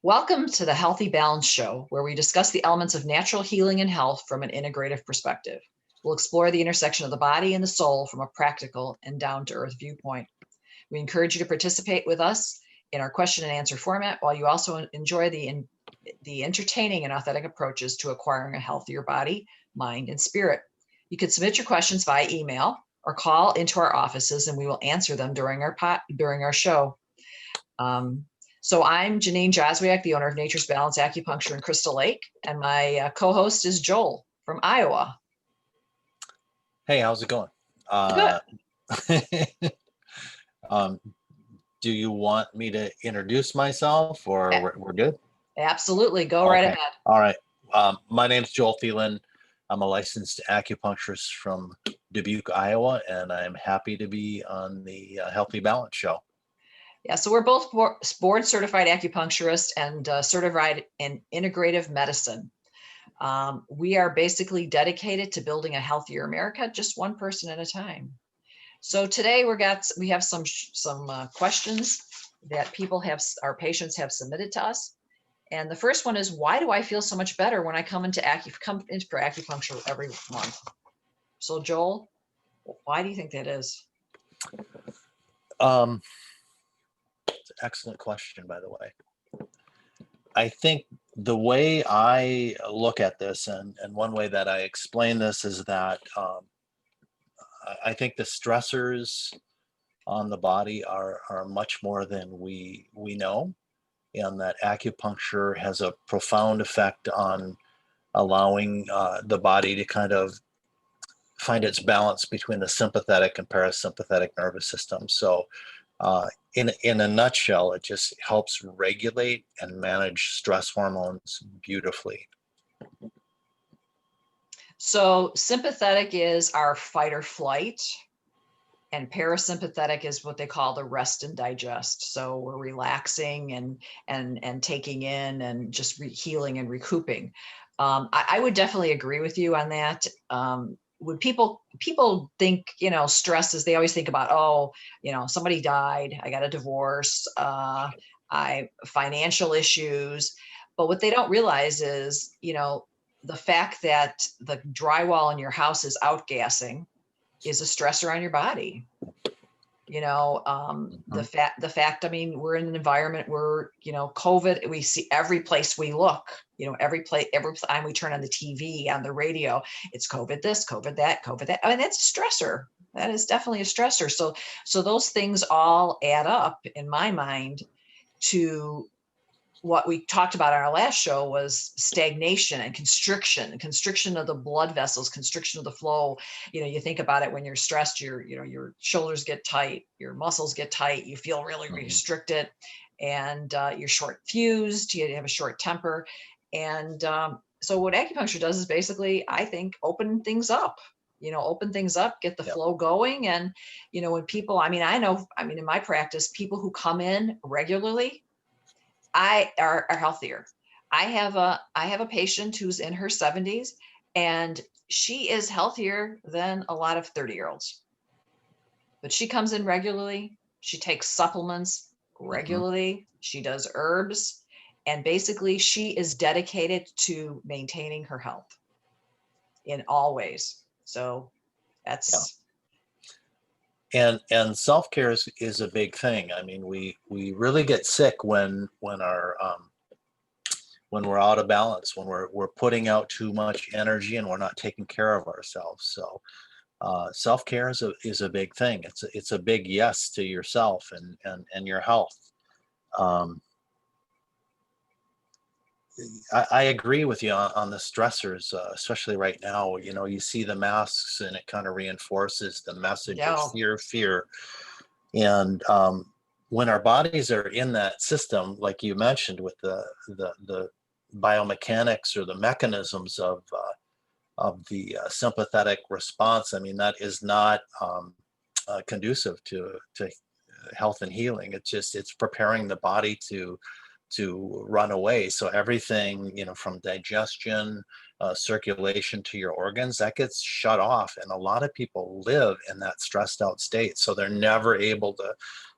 Welcome to the Healthy Balance Show, where we discuss the elements of natural healing and health from an integrative perspective. We'll explore the intersection of the body and the soul from a practical and down-to-earth viewpoint. We encourage you to participate with us in our question and answer format, while you also enjoy the entertaining and authentic approaches to acquiring a healthier body, mind, and spirit. You can submit your questions via email or call into our offices, and we will answer them during our show. So I'm Janine Joswiak, the owner of Nature's Balance Acupuncture in Crystal Lake, and my co-host is Joel from Iowa. Hey, how's it going? Good. Do you want me to introduce myself, or we're good? Absolutely. Go right ahead. All right. My name's Joel Thielen. I'm a licensed acupuncturist from Dubuque, Iowa, and I'm happy to be on the Healthy Balance Show. Yeah, so we're both board certified acupuncturists and certified in integrative medicine. We are basically dedicated to building a healthier America, just one person at a time. So today we have some questions that our patients have submitted to us. And the first one is, why do I feel so much better when I come in for acupuncture every month? So Joel, why do you think that is? It's an excellent question, by the way. I think the way I look at this, and one way that I explain this, is that I think the stressors on the body are much more than we know, and that acupuncture has a profound effect on allowing the body to kind of find its balance between the sympathetic and parasympathetic nervous system. So in a nutshell, it just helps regulate and manage stress hormones beautifully. So sympathetic is our fight or flight, and parasympathetic is what they call the rest and digest. So we're relaxing and taking in and just healing and recouping. I would definitely agree with you on that. When people think, stress is, they always think about, somebody died, I got a divorce, financial issues. But what they don't realize is, the fact that the drywall in your house is outgassing is a stressor on your body. The fact, I mean, we're in an environment where, COVID, we see every place we look, every time we turn on the TV, on the radio, it's COVID this, COVID that, COVID that. I mean, that's a stressor. That is definitely a stressor. So those things all add up in my mind to what we talked about on our last show was stagnation and constriction of the blood vessels, constriction of the flow. You think about it when you're stressed, your shoulders get tight, your muscles get tight, you feel really restricted, and you're short fused, you have a short temper. And so what acupuncture does is basically, I think, open things up, get the flow going. And, when people, in my practice, people who come in regularly, are healthier. I have a patient who's in her 70s, and she is healthier than a lot of 30-year-olds. But she comes in regularly. She takes supplements regularly. She does herbs, and basically she is dedicated to maintaining her health in all ways. So that's. And self-care is a big thing. I mean, we really get sick when we're out of balance, when we're putting out too much energy and we're not taking care of ourselves. So self-care is a big thing. It's a big yes to yourself and your health. I agree with you on the stressors, especially right now. You see the masks, and it kind of reinforces the message of fear. And when our bodies are in that system, like you mentioned, with the biomechanics or the mechanisms of the sympathetic response, I mean, that is not conducive to health and healing. It's preparing the body to run away. So everything, from digestion, circulation to your organs, that gets shut off. And a lot of people live in that stressed out state. So they're never able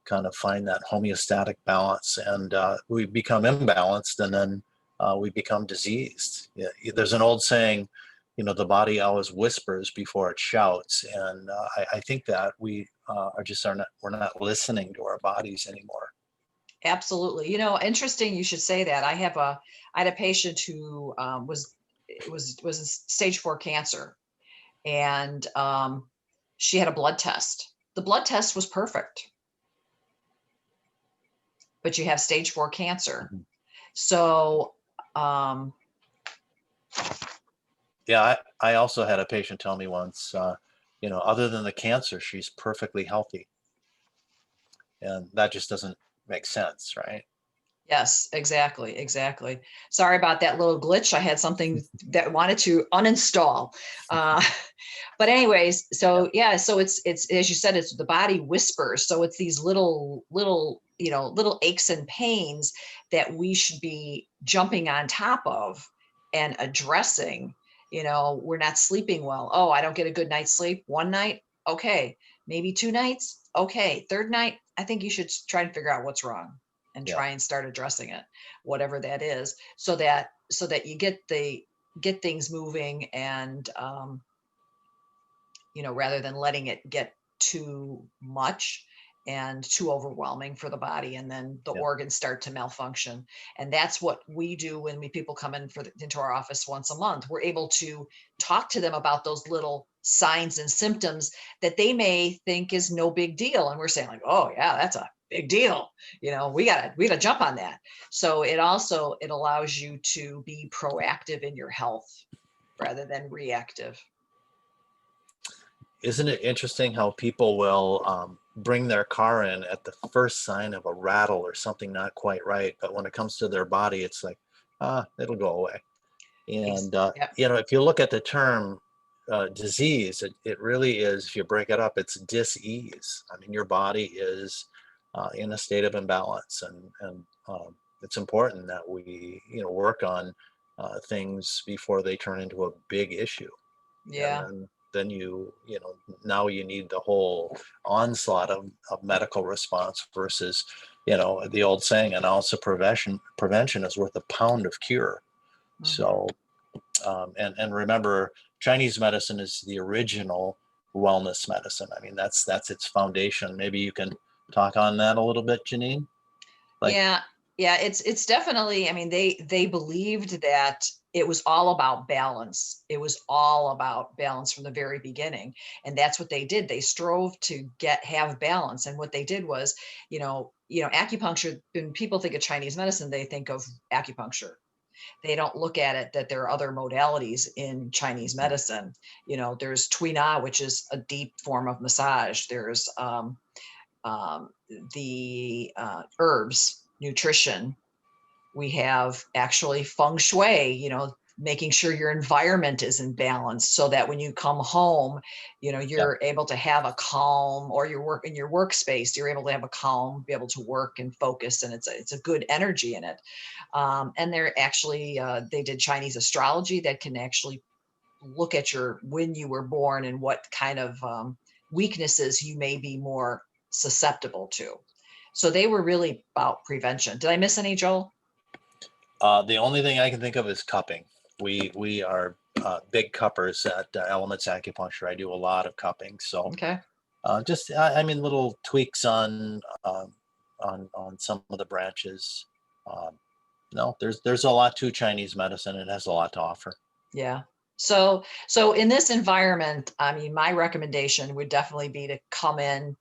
kind of find that homeostatic balance, and we become imbalanced, and then we become diseased. Yeah, there's an old saying, the body always whispers before it shouts, and I think that we're not listening to our bodies anymore. Absolutely. Interesting you should say that. I had a patient who was in stage 4 cancer, and she had a blood test. The blood test was perfect, but you have stage 4 cancer. Mhm. So Yeah, I also had a patient tell me once, other than the cancer, she's perfectly healthy, and that just doesn't make sense, right? yes, exactly, exactly. Sorry about that little glitch. I had something that wanted to uninstall. Uh, but anyways, Yeah, so yeah, so it's as you said, it's the body whispers. So it's these little aches and pains that we should be jumping on top of and addressing. We're not sleeping well. Oh, I don't get a good night's sleep. One night, okay. Maybe 2 nights, okay. Third night, I think you should try and figure out what's wrong and yeah. try and start addressing it, whatever that is, so that you get things moving, and rather than letting it get too much and too overwhelming for the body, and then the Yeah. organs start to malfunction. And that's what we do when people come into our office once a month. We're able to talk to them about those little signs and symptoms that they may think is no big deal, and we're saying like, oh yeah, that's a big deal. We gotta jump on that. So it allows you to be proactive in your health rather than reactive. Isn't it interesting how people will bring their car in at the first sign of a rattle or something not quite right, but when it comes to their body, it's like, it'll go away. And Yeah. if you look at the term disease, it really is. If you break it up, it's dis-ease. I mean, your body is in a state of imbalance, and it's important that we work on things before they turn into a big issue. And Yeah. then now you need the whole onslaught of medical response versus the old saying, an ounce of prevention is worth a pound of cure. Mhm. So and remember, Chinese medicine is the original wellness medicine. I mean, that's its foundation. Maybe you can talk on that a little bit, Janine. Like, Yeah, yeah, it's definitely, I mean, they believed that it was all about balance. It was all about balance from the very beginning. And that's what they did. They strove to have balance. And what they did was, acupuncture, when people think of Chinese medicine, they think of acupuncture. They don't look at it that there are other modalities in Chinese medicine. There's Tui Na, which is a deep form of massage. There's um, the herbs, nutrition. We have actually feng shui, making sure your environment is in balance so that when you come home, yeah, you're able to have a calm, or your work in your workspace, you're able to have a calm, be able to work and focus, and it's a good energy in it. And they're actually, they did Chinese astrology that can actually look at when you were born and what kind of weaknesses you may be more susceptible to. So they were really about prevention. Did I miss any, Joel? the only thing I can think of is cupping. We are big cuppers at Elements Acupuncture. I do a lot of cupping, so Okay. just I mean, little tweaks on some of the branches. Um, no, there's a lot to Chinese medicine. It has a lot to offer. Yeah. So in this environment, I mean, my recommendation would definitely be to come in,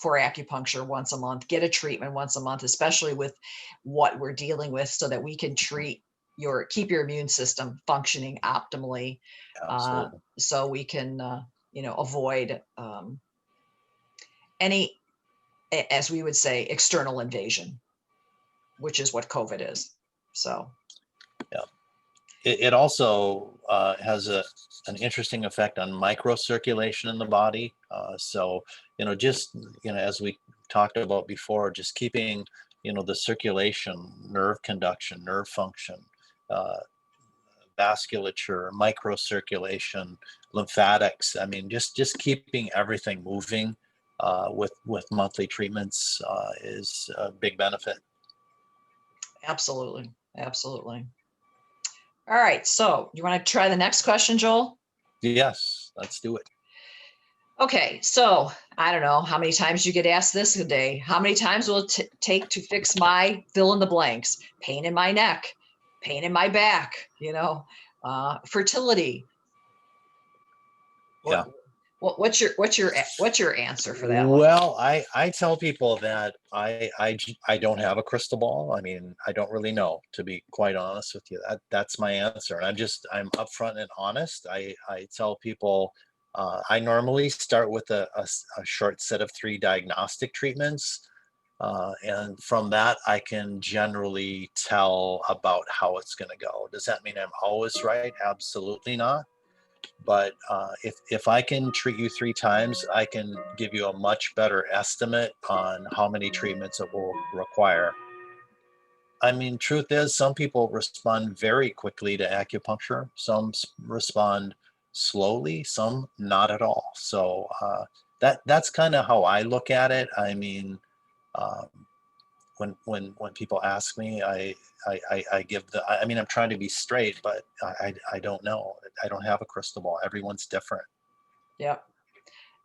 for acupuncture once a month, get a treatment once a month, especially with what we're dealing with, so that we can keep your immune system functioning optimally, Absolutely. so we can, avoid any, as we would say, external invasion, which is what COVID is. So, Yeah. It also has an interesting effect on microcirculation in the body. So, just, as we talked about before, just keeping, the circulation, nerve conduction, nerve function, uh, vasculature, microcirculation, lymphatics. I mean, just keeping everything moving with monthly treatments is a big benefit. Absolutely. Absolutely. All right. So you want to try the next question, Joel? Yes, let's do it. Okay. So I don't know how many times you get asked this a day. How many times will it take to fix my fill in the blanks? Pain in my neck, pain in my back, fertility. Yeah. What's your answer for that one? Well, I tell people that I don't have a crystal ball. I mean, I don't really know, to be quite honest with you. That's my answer. And I'm upfront and honest. I tell people I normally start with a short set of 3 diagnostic treatments. And from that, I can generally tell about how it's going to go. Does that mean I'm always right? Absolutely not. But if I can treat you 3 times, I can give you a much better estimate on how many treatments it will require. I mean, truth is, some people respond very quickly to acupuncture. Some respond slowly, some not at all. So that's kind of how I look at it. I mean, um, when people ask me, I give I mean, I'm trying to be straight, but I don't know. I don't have a crystal ball. Everyone's different. Yep.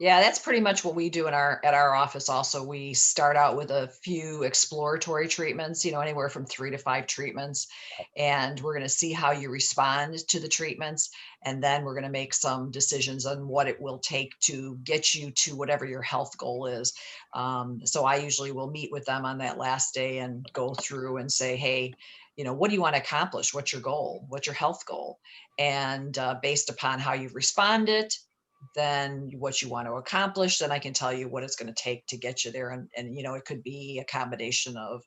Yeah, that's pretty much what we do at our office also. We start out with a few exploratory treatments, anywhere from 3 to 5 treatments, and we're going to see how you respond to the treatments, and then we're going to make some decisions on what it will take to get you to whatever your health goal is. So I usually will meet with them on that last day and go through and say, hey, what do you want to accomplish? What's your goal? What's your health goal? And based upon how you've responded, then what you want to accomplish, then I can tell you what it's going to take to get you there. And it could be a combination of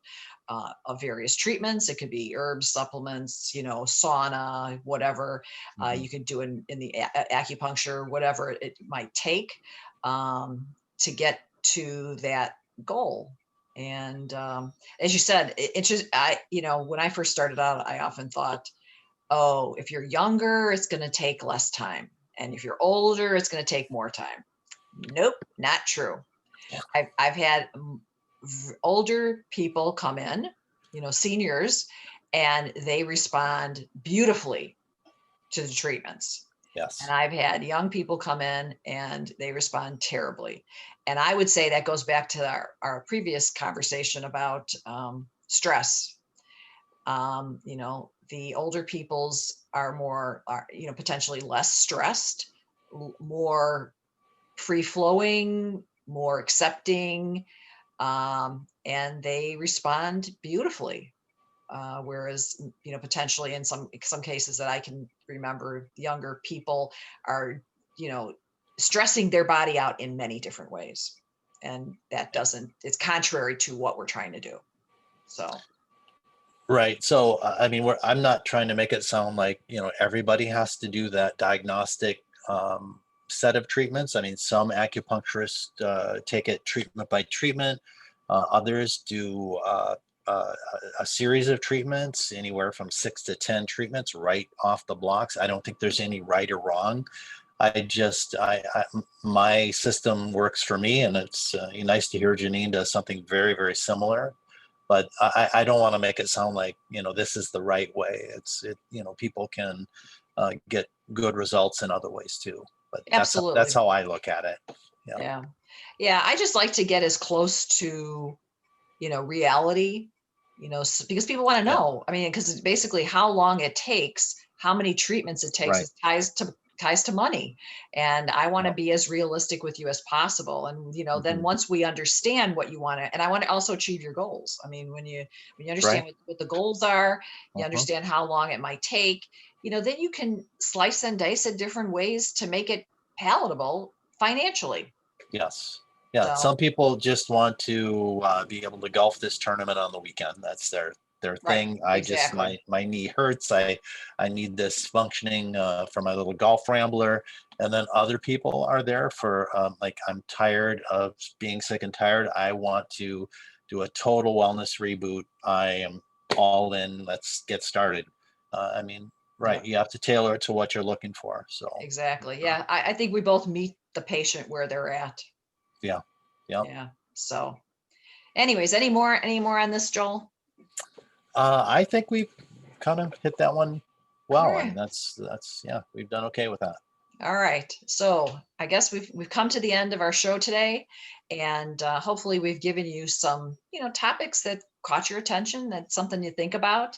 various treatments. It could be herbs, supplements, sauna, whatever. Mhm. You could do in the acupuncture, whatever it might take to get to that goal. And as you said, it's just, when I first started out, I often thought, oh, if you're younger, it's going to take less time. And if you're older, it's going to take more time. Nope, not true. Yeah. I've had older people come in, seniors, and they respond beautifully to the treatments. And Yes. I've had young people come in and they respond terribly. And I would say that goes back to our previous conversation about stress. The older peoples are potentially less stressed, more free flowing, more accepting, and they respond beautifully. Whereas, potentially in some cases that I can remember, younger people are, stressing their body out in many different ways. And it's contrary to what we're trying to do. So. Right. So, I mean, I'm not trying to make it sound like, everybody has to do that diagnostic set of treatments. I mean, some acupuncturists take it treatment by treatment. Others do a series of treatments, anywhere from 6 to 10 treatments right off the blocks. I don't think there's any right or wrong. My system works for me, and it's nice to hear Janine does something very, very similar. But I don't want to make it sound like, this is the right way. People can get good results in other ways too. But that's Absolutely. how I look at it. Yeah. Yeah. Yeah. I just like to get as close to, reality, because people want to Yeah. know. I mean, because it's basically how long it takes, how many treatments it takes, Right. it ties to money. And I want to Yeah. be as realistic with you as possible. And, then Mhm. once we understand what you want to, and I want to also achieve your goals. I mean, when you understand Right. what the goals are, you Uh-huh. understand how long it might take, then you can slice and dice it different ways to make it palatable financially. Yes. Yeah. So, Some people just want to be able to golf this tournament on the weekend. That's their right, thing. I just exactly. my knee hurts. I need this functioning for my little golf rambler. And then other people are there for like, I'm tired of being sick and tired. I want to do a total wellness reboot. I am all in. Let's get started. I mean, right. Yeah. You have to tailor it to what you're looking for. So Exactly. Yeah. I think we both meet the patient where they're at. yeah. Yep. Yeah. So anyways, any more on this, Joel? I think we've kind of hit that one well. All I right. mean, that's yeah, we've done okay with that. All right. So I guess we've come to the end of our show today, and hopefully we've given you some, topics that caught your attention. That's something you think about,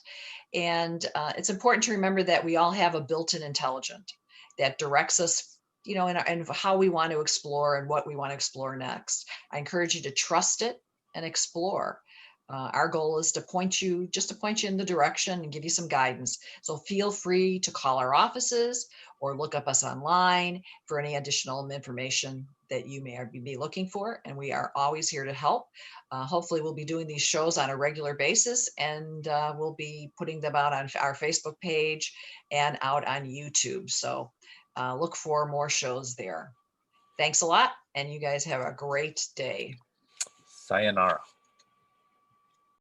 and it's important to remember that we all have a built-in intelligence that directs us, in how we want to explore and what we want to explore next. I encourage you to trust it and explore. Our goal is to point you in the direction and give you some guidance. So feel free to call our offices or look up us online for any additional information that you may be looking for. And we are always here to help. Hopefully we'll be doing these shows on a regular basis, and we'll be putting them out on our Facebook page and out on YouTube. So look for more shows there. Thanks a lot, and you guys have a great day. Sayonara.